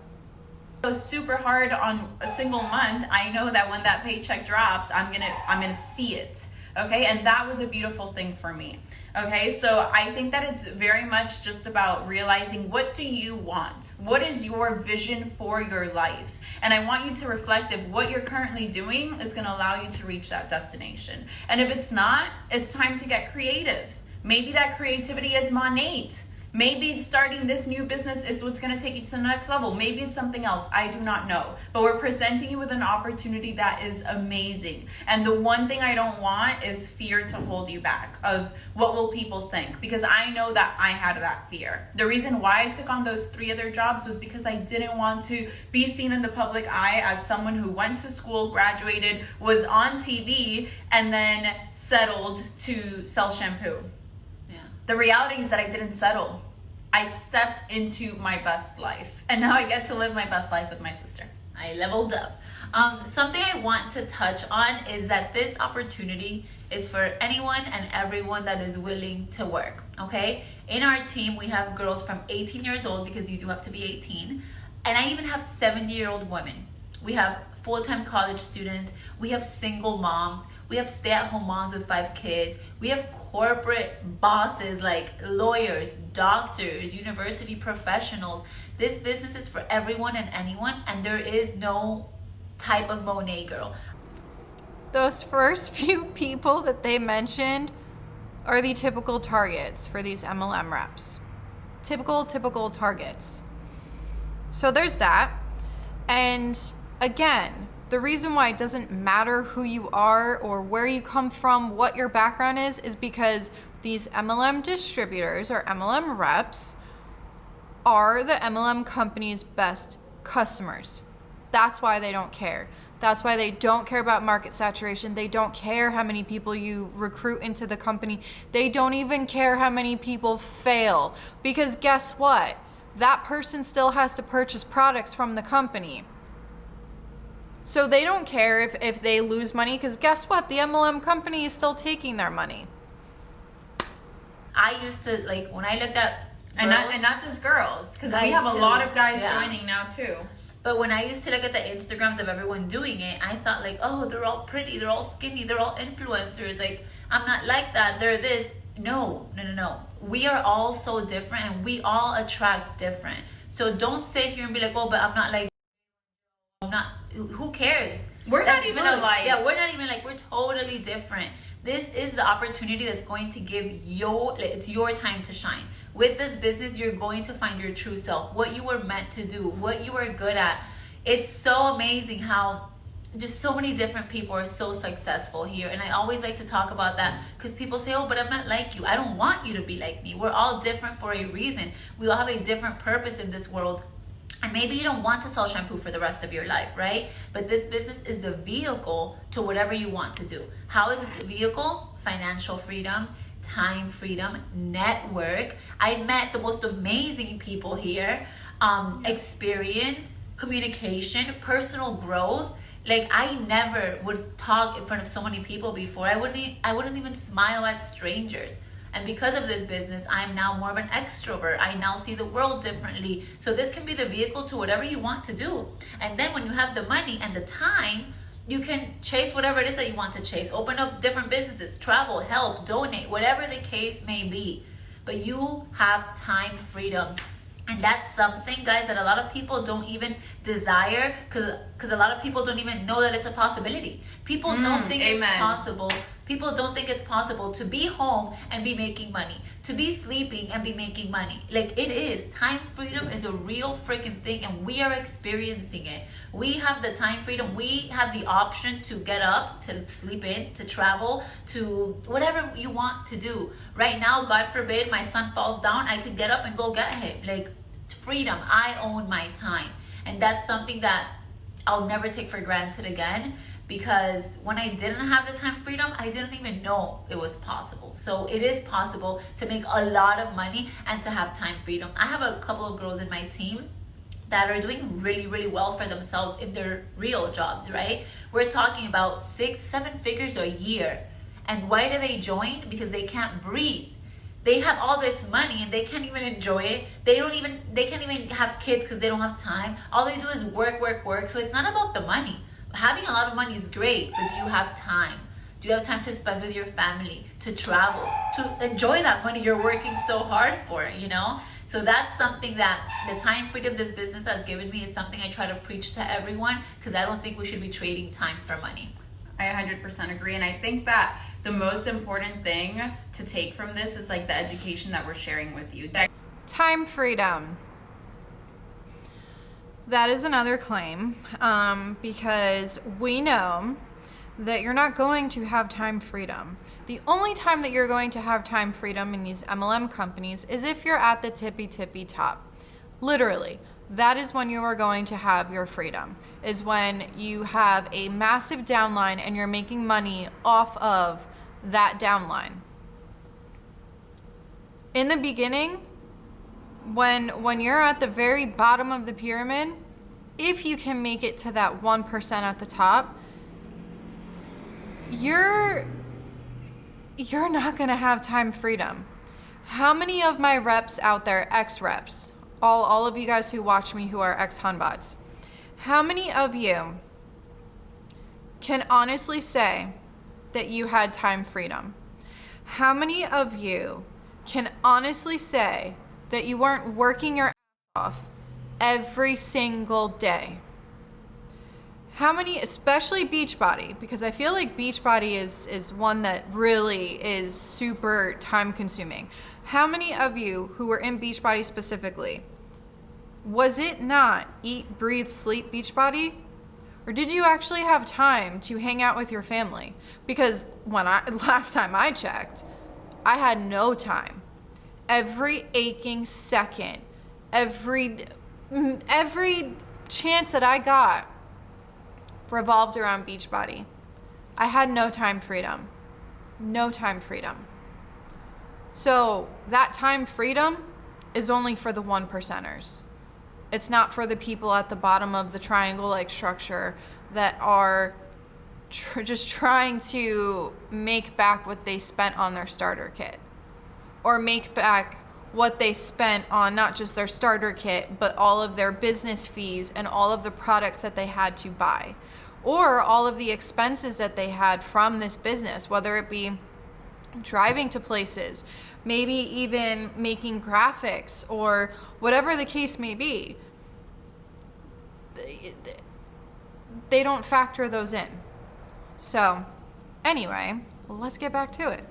Speaker 3: super hard on a single month, I know that when that paycheck drops, I'm gonna see it. Okay, and that was a beautiful thing for me. Okay, so I think that it's very much just about realizing, what do you want? What is your vision for your life? And I want you to reflect if what you're currently doing is going to allow you to reach that destination. And if it's not, it's time to get creative. Maybe that creativity is Monat. Maybe starting this new business is what's going to take you to the next level. Maybe it's something else. I do not know. But we're presenting you with an opportunity that is amazing. And the one thing I don't want is fear to hold you back of what will people think. Because I know that I had that fear. The reason why I took on those 3 other jobs was because I didn't want to be seen in the public eye as someone who went to school, graduated, was on TV, and then settled to sell shampoo. The reality is that I didn't settle. I stepped into my best life. And now I get to live my best life with my sister.
Speaker 2: I leveled up. Something I want to touch on is that this opportunity is for anyone and everyone that is willing to work, okay? In our team, we have girls from 18 years old, because you do have to be 18. And I even have 70-year-old women. We have full-time college students. We have single moms. We have stay-at-home moms with 5 kids. We have corporate bosses like lawyers, doctors, university professionals. This business is for everyone and anyone, and there is no type of Monet girl.
Speaker 1: Those first few people that they mentioned are the typical targets for these MLM reps. Typical targets. So there's that. And again, the reason why it doesn't matter who you are or where you come from, what your background is because these MLM distributors or MLM reps are the MLM company's best customers. That's why they don't care. That's why they don't care about market saturation. They don't care how many people you recruit into the company. They don't even care how many people fail. Because guess what? That person still has to purchase products from the company. So they don't care if they lose money, because guess what? The MLM company is still taking their money.
Speaker 2: I used to, like, when I looked at
Speaker 3: and not just girls, because we
Speaker 2: Guys
Speaker 3: have a
Speaker 2: too.
Speaker 3: lot of guys
Speaker 2: Yeah.
Speaker 3: joining now too.
Speaker 2: But when I used to look at the Instagrams of everyone doing it, I thought like, oh, they're all pretty, they're all skinny, they're all influencers. Like, I'm not like that. They're this. No. We are all so different, and we all attract different. So don't sit here and be like, oh, but I'm not like, I'm not. Who cares?
Speaker 3: We're not even alike.
Speaker 2: Yeah, we're not even like, we're totally different. This is the opportunity that's going to give it's your time to shine. With this business, you're going to find your true self, what you were meant to do, what you are good at. It's so amazing how just so many different people are so successful here. And I always like to talk about that because people say, oh, but I'm not like you. I don't want you to be like me. We're all different for a reason. We all have a different purpose in this world. And maybe you don't want to sell shampoo for the rest of your life, right? But this business is the vehicle to whatever you want to do. How is it the vehicle? Financial freedom, time freedom, network. I met the most amazing people here. Experience, communication, personal growth. Like, I never would talk in front of so many people before. I wouldn't even smile at strangers. And because of this business, I'm now more of an extrovert. I now see the world differently. So this can be the vehicle to whatever you want to do. And then when you have the money and the time, you can chase whatever it is that you want to chase. Open up different businesses, travel, help, donate, whatever the case may be. But you have time freedom. And that's something, guys, that a lot of people don't even desire, because a lot of people don't even know that it's a possibility. People don't think it's possible. People don't think it's possible to be home and be making money, to be sleeping and be making money. Like, it is. Time freedom is a real freaking thing, and we are experiencing it. We have the time freedom. We have the option to get up, to sleep in, to travel, to whatever you want to do. Right now, God forbid, my son falls down, I could get up and go get him. Like, freedom. I own my time. And that's something that I'll never take for granted again. Because when I didn't have the time freedom, I didn't even know it was possible. So it is possible to make a lot of money and to have time freedom. I have a couple of girls in my team that are doing really, really well for themselves in their real jobs, right? We're talking about 6-7 figures a year. And why do they join? Because they can't breathe. They have all this money and they can't even enjoy it. They can't even have kids because they don't have time. All they do is work. So it's not about the money. Having a lot of money is great, but do you have time? Do you have time to spend with your family, to travel, to enjoy that money you're working so hard for, you know? So that's something that the time freedom this business has given me is something I try to preach to everyone, because I don't think we should be trading time for money.
Speaker 3: I 100% agree. And I think that the most important thing to take from this is like the education that we're sharing with you.
Speaker 1: Time freedom. That is another claim, because we know that you're not going to have time freedom. The only time that you're going to have time freedom in these MLM companies is if you're at the tippy top. Literally, that is when you are going to have your freedom, is when you have a massive downline and you're making money off of that downline. In the beginning, when you're at the very bottom of the pyramid, if you can make it to that 1% at the top, you're not gonna have time freedom. How many of my reps out there, ex-reps, all of you guys who watch me who are ex-Hunbots, how many of you can honestly say that you had time freedom? How many of you can honestly say that you weren't working your ass off every single day? How many, especially Beachbody, because I feel like Beachbody is one that really is super time consuming. How many of you who were in Beachbody specifically, was it not eat, breathe, sleep Beachbody? Or did you actually have time to hang out with your family? Because last time I checked, I had no time. Every aching second, every chance that I got revolved around Beachbody. I had no time freedom. No time freedom. So that time freedom is only for the 1%ers. It's not for the people at the bottom of the triangle-like structure that are just trying to make back what they spent on their starter kit, or make back what they spent on not just their starter kit, but all of their business fees and all of the products that they had to buy, or all of the expenses that they had from this business, whether it be driving to places, maybe even making graphics, or whatever the case may be. They don't factor those in. So anyway, let's get back to it.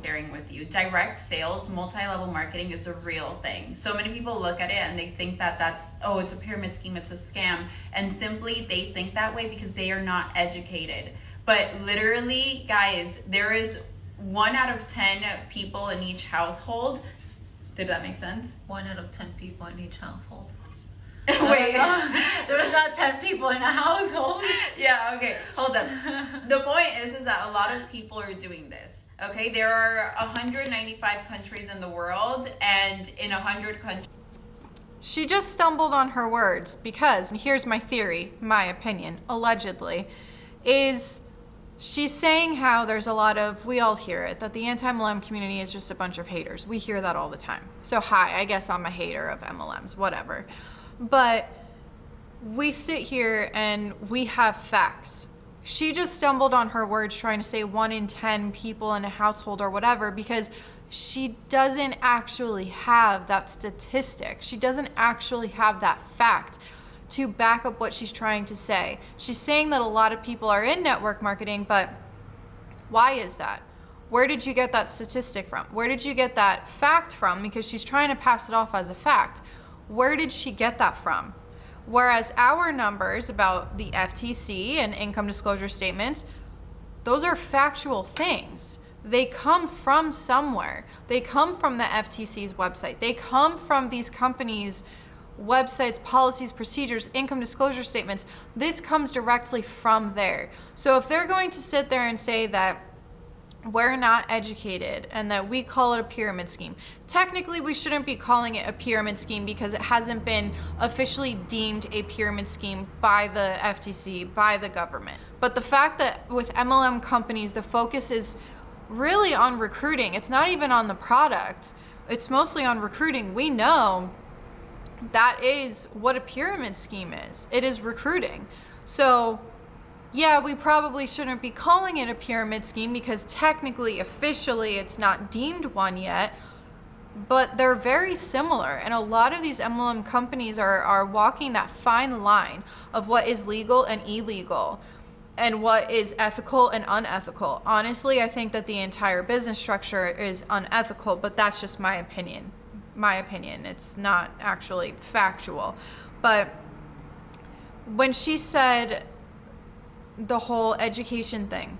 Speaker 3: Sharing with you, direct sales, multi-level marketing is a real thing. So many people look at it and they think that it's a pyramid scheme, it's a scam, and simply they think that way because they are not educated. But literally, guys, there is 1 out of 10 people in each household. Did that make sense?
Speaker 2: 1 out of 10 people in each household.
Speaker 3: Wait,
Speaker 2: there's not 10 people in a household.
Speaker 3: Yeah, okay, hold up. The point is that a lot of people are doing this. Okay, there are 195 countries in the world, and in 100 countries.
Speaker 1: She just stumbled on her words because, and here's my theory, my opinion, allegedly, is she's saying how there's a lot of, we all hear it, that the anti-MLM community is just a bunch of haters. We hear that all the time. So hi, I guess I'm a hater of MLMs, whatever. But we sit here and we have facts. She just stumbled on her words trying to say 1 in 10 people in a household or whatever, because she doesn't actually have that statistic. She doesn't actually have that fact to back up what she's trying to say. She's saying that a lot of people are in network marketing, but why is that? Where did you get that statistic from? Where did you get that fact from? Because she's trying to pass it off as a fact. Where did she get that from? Whereas our numbers about the FTC and income disclosure statements, those are factual things. They come from somewhere. They come from the FTC's website. They come from these companies' websites, policies, procedures, income disclosure statements. This comes directly from there. So if they're going to sit there and say that we're not educated and that we call it a pyramid scheme, technically we shouldn't be calling it a pyramid scheme because it hasn't been officially deemed a pyramid scheme by the FTC, by the government. But the fact that with MLM companies, the focus is really on recruiting. It's not even on the product. It's mostly on recruiting. We know that is what a pyramid scheme is. It is recruiting. So yeah, we probably shouldn't be calling it a pyramid scheme because technically, officially, it's not deemed one yet, but they're very similar. And a lot of these MLM companies are walking that fine line of what is legal and illegal and what is ethical and unethical. Honestly, I think that the entire business structure is unethical, but that's just my opinion. My opinion. It's not actually factual. But when she said the whole education thing.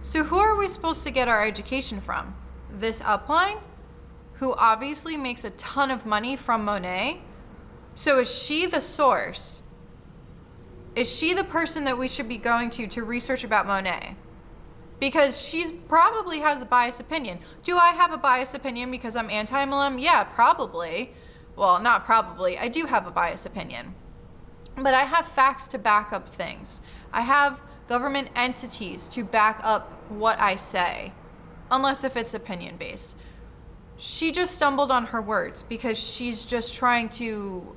Speaker 1: So who are we supposed to get our education from? This upline, who obviously makes a ton of money from Monat? So is she the source? Is she the person that we should be going to research about Monat? Because she probably has a biased opinion. Do I have a biased opinion because I'm anti-MLM? Yeah, probably. Well, not probably. I do have a biased opinion. But I have facts to back up things. I have government entities to back up what I say, unless if it's opinion based. She just stumbled on her words because she's just trying to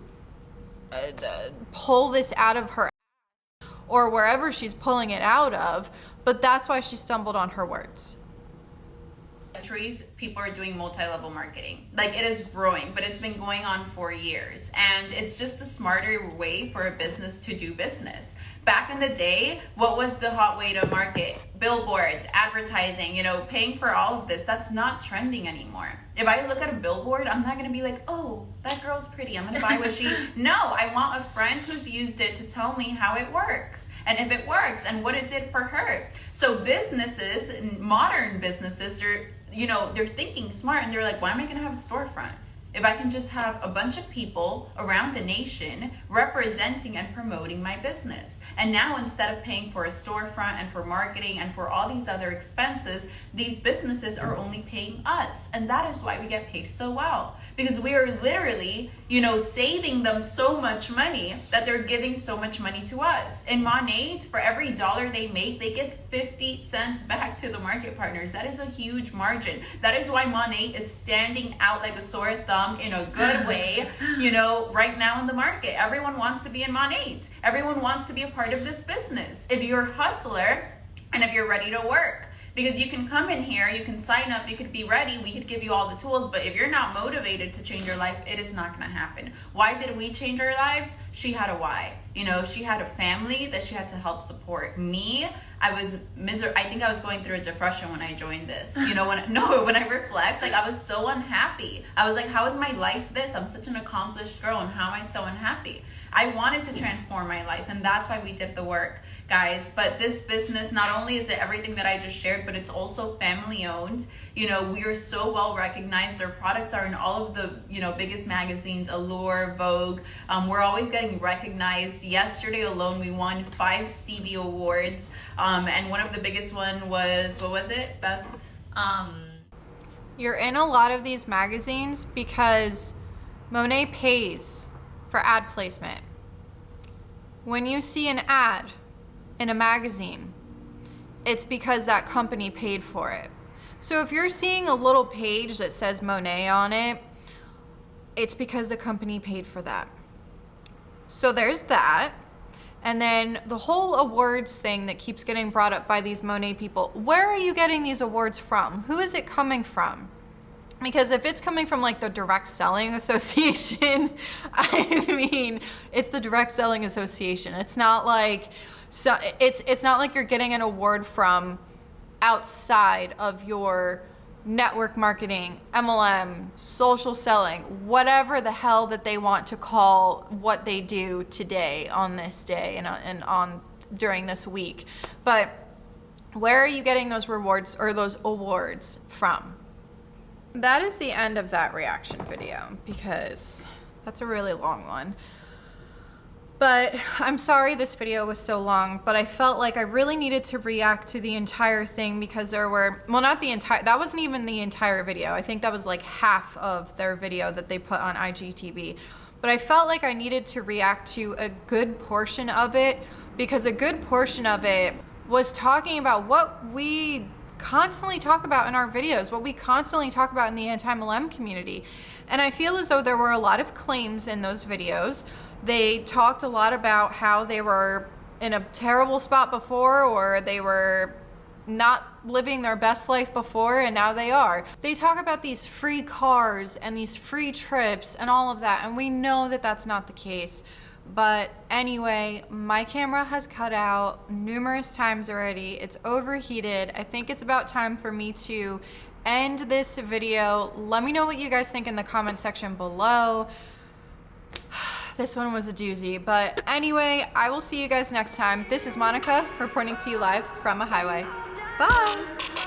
Speaker 1: pull this out of her or wherever she's pulling it out of, but that's why she stumbled on her words.
Speaker 3: Countries, people are doing multi-level marketing. Like, it is growing, but it's been going on for years, and it's just a smarter way for a business to do business. Back in the day, what was the hot way to market? Billboards, advertising, you know, paying for all of this. That's not trending anymore. If I look at a billboard, I'm not gonna be like, oh, that girl's pretty, I'm gonna buy what she. No, I want a friend who's used it to tell me how it works, and if it works, and what it did for her. So businesses, modern businesses, they're thinking smart, and they're like, why am I gonna have a storefront if I can just have a bunch of people around the nation representing and promoting my business? And now, instead of paying for a storefront and for marketing and for all these other expenses, these businesses are only paying us. And that is why we get paid so well, because we are literally, saving them so much money that they're giving so much money to us. In Monat, for every $1 they make, they give 50 cents back to the market partners. That is a huge margin. That is why Monat is standing out like a sore thumb in a good way, right now in the market. Everyone wants to be in Monat. Everyone wants to be a part of this business. If you're a hustler and if you're ready to work. Because you can come in here, you can sign up, you could be ready, we could give you all the tools, but if you're not motivated to change your life, it is not gonna happen. Why did we change our lives? She had a why. She had a family that she had to help support. Me, I was I think I was going through a depression when I joined this. When I reflect, I was so unhappy. I was like, how is my life this? I'm such an accomplished girl, and how am I so unhappy? I wanted to transform my life, and that's why we did the work, guys. But this business, not only is it everything that I just shared, but it's also family owned. We are so well recognized. Their products are in all of the biggest magazines, Allure, Vogue. We're always getting recognized. Yesterday alone, we won 5 Stevie Awards, and one of the biggest one was, what was it? Best.
Speaker 1: You're in a lot of these magazines because Monat pays for ad placement. When you see an ad in a magazine, it's because that company paid for it. So if you're seeing a little page that says Monat on it, it's because the company paid for that. So there's that. And then the whole awards thing that keeps getting brought up by these Monat people. Where are you getting these awards from? Who is it coming from? Because if it's coming from the Direct Selling Association, it's the Direct Selling Association. It's not it's not like you're getting an award from outside of your network marketing, MLM, social selling, whatever the hell that they want to call what they do today on this day and on during this week. But where are you getting those rewards or those awards from? That is the end of that reaction video because that's a really long one. But I'm sorry this video was so long, but I felt like I really needed to react to the entire thing because there were, not the entire, that wasn't even the entire video. I think that was half of their video that they put on IGTV. But I felt like I needed to react to a good portion of it because a good portion of it was talking about what we constantly talk about in our videos, what we constantly talk about in the anti-MLM community. And I feel as though there were a lot of claims in those videos. They talked a lot about how they were in a terrible spot before, or they were not living their best life before, and now they are. They talk about these free cars and these free trips and all of that, and we know that that's not the case. But anyway, my camera has cut out numerous times already. It's overheated. I think it's about time for me to end this video. Let me know what you guys think in the comment section below. This one was a doozy, but anyway, I will see you guys next time. This is Monica reporting to you live from a highway. Bye.